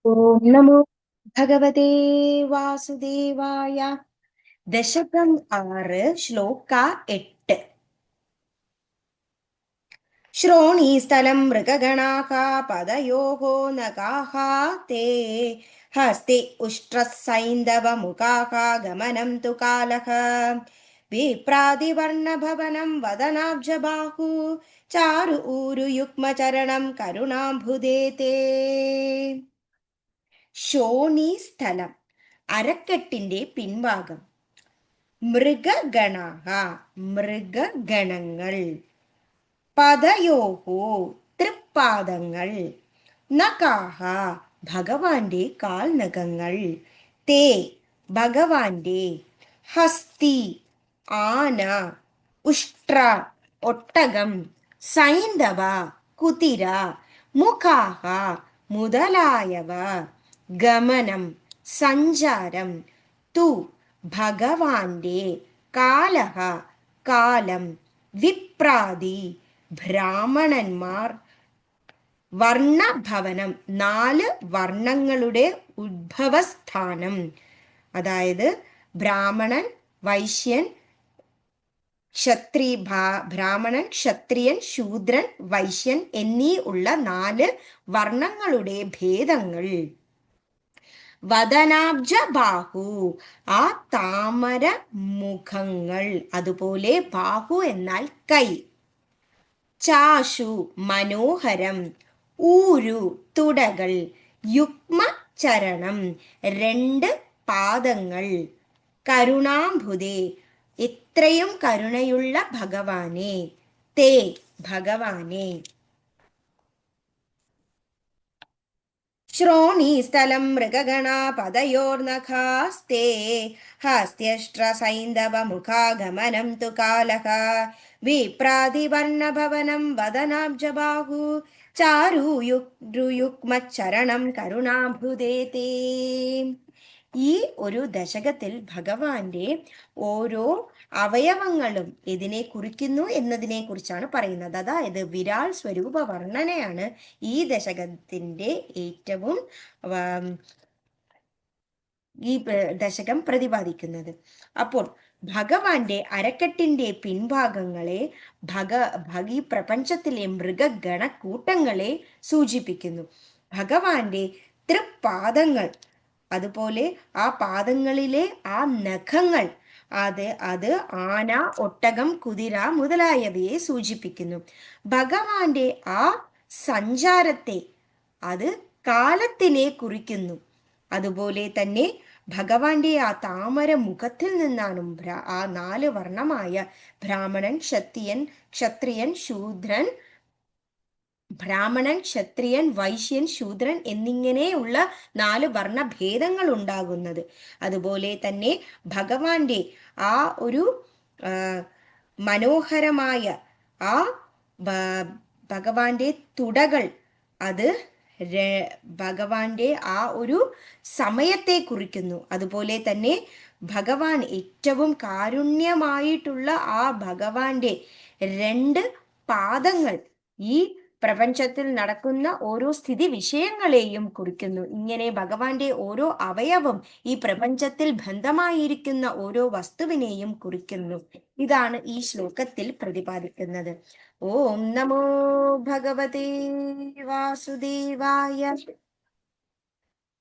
ഓം നമോ ഭഗവതേ വാസുദേവായ. ദശകം 6, ശ്ലോക 8. ശ്രോണീസ്ഥലം മൃഗഗണാഃ പദയോഃ നഖാഃ തേ ഹസ്തി ഉഷ്ട്രസൈന്ധവമുഖാഃ ഗമനം തു കാലഃ വിപ്രാതിവർണഭവനം വദനാബ്ജബാഹു ചാരു ഊരു യുഗ്മചരണം കരുണാംബുധേ തേ. ശോണീസ്ഥലം അരക്കെട്ടിന്റെ പിൻഭാഗം. മൃഗഗണാഃ മൃഗഗണങ്ങൾ. പദയോഹോ തൃപ്പാദങ്ങൾ. നഖാഃ ഭഗവാന്റെ കാൽനഖങ്ങൾ. തേ ഭഗവാന്റെ. ഹസ്തി ആന. ഉഷ്ട്ര ഒട്ടകം. സൈന്ധവ കുതിര. മുഖാഃ മുതലായവ. ഗമനം സഞ്ചാരം. തു ഭഗവാന്റെ. കാലഃ കാലം. വിപ്രാതി ബ്രാഹ്മണന്മാർ. വർണ്ണഭവനം 4 വർണ്ണങ്ങളുടെ ഉദ്ഭവസ്ഥാനം. അതായത് ബ്രാഹ്മണൻ, വൈശ്യൻ, ബ്രാഹ്മണൻ, ക്ഷത്രിയൻ, ശൂദ്രൻ, വൈശ്യൻ എന്നീ ഉള്ള 4 വർണ്ണങ്ങളുടെ ഭേദങ്ങൾ. വദനാബ്ജ ബാഹു ആ താമര മുഖങ്ങൾ. അതുപോലെ ബാഹു എന്നാൽ കൈ. ചാശു മനോഹരം. ഊരു തുടകൾ. യുഗ്മ ചരണം 2 പാദങ്ങൾ. കരുണാംബുധേ എത്രയും കരുണയുള്ള ഭഗവാനെ. തേ ഭഗവാനെ. ശ്രോണീസ്ഥലം മൃഗഗണാ പദയോർനഖാസ്തേ ഹസ്ത്യഷ്ട്രസൈന്ധവമുഖാഗമനം തു കാലഃ വിപ്രാതിവർണഭവനം വദനാബ്ജബാഹു ചാരുയുഗ്മച്ചരണം കരുണാംബുധേ തേ. ഈ ഒരു ദശകത്തിൽ ഭഗവാന്റെ ഓരോ അവയവങ്ങളും ഇതിനെ കുറിക്കുന്നു എന്നതിനെ കുറിച്ചാണ് പറയുന്നത്. അതായത് വിരാൾ സ്വരൂപ വർണ്ണനയാണ് ഈ ദശകത്തിന്റെ ഏറ്റവും ഈ ദശകം പ്രതിപാദിക്കുന്നത്. അപ്പോൾ ഭഗവാന്റെ അരക്കെട്ടിന്റെ പിൻഭാഗങ്ങളെ ഈ പ്രപഞ്ചത്തിലെ മൃഗഗണക്കൂട്ടങ്ങളെ സൂചിപ്പിക്കുന്നു. ഭഗവാന്റെ തൃപ്പാദങ്ങൾ, അതുപോലെ ആ പാദങ്ങളിലെ ആ നഖങ്ങൾ, അത് ആന, ഒട്ടകം, കുതിര മുതലായവയെ സൂചിപ്പിക്കുന്നു. ഭഗവാന്റെ ആ സഞ്ചാരത്തെ, അത് കാലത്തിനെ കുറിക്കുന്നു. അതുപോലെ തന്നെ ഭഗവാന്റെ ആ താമര മുഖത്തിൽ നിന്നാണ് ആ 4 വർണ്ണമായ ബ്രാഹ്മണൻ, ക്ഷത്രിയൻ, ശൂദ്രൻ, വൈശ്യൻ, ശൂദ്രൻ എന്നിങ്ങനെയുള്ള 4 വർണ്ണഭേദങ്ങൾ ഉണ്ടാകുന്നത്. അതുപോലെ തന്നെ ഭഗവാന്റെ ആ ഒരു മനോഹരമായ ആ ഭഗവാന്റെ തുടകൾ, അത് ഭഗവാന്റെ ആ ഒരു സമയത്തെ കുറിക്കുന്നു. അതുപോലെ തന്നെ ഭഗവാൻ ഏറ്റവും കാരുണ്യമായിട്ടുള്ള ആ ഭഗവാന്റെ 2 പാദങ്ങൾ ഈ പ്രപഞ്ചത്തിൽ നടക്കുന്ന ഓരോ സ്ഥിതി വിഷയങ്ങളെയും കുറിക്കുന്നു. ഇങ്ങനെ ഭഗവാന്റെ ഓരോ അവയവം ഈ പ്രപഞ്ചത്തിൽ ബന്ധമായിരിക്കുന്ന ഓരോ വസ്തുവിനെയും കുറിക്കുന്നു. ഇതാണ് ഈ ശ്ലോകത്തിൽ പ്രതിപാദിക്കുന്നത്. ഓം നമോ ഭഗവതേ വാസുദേവായ.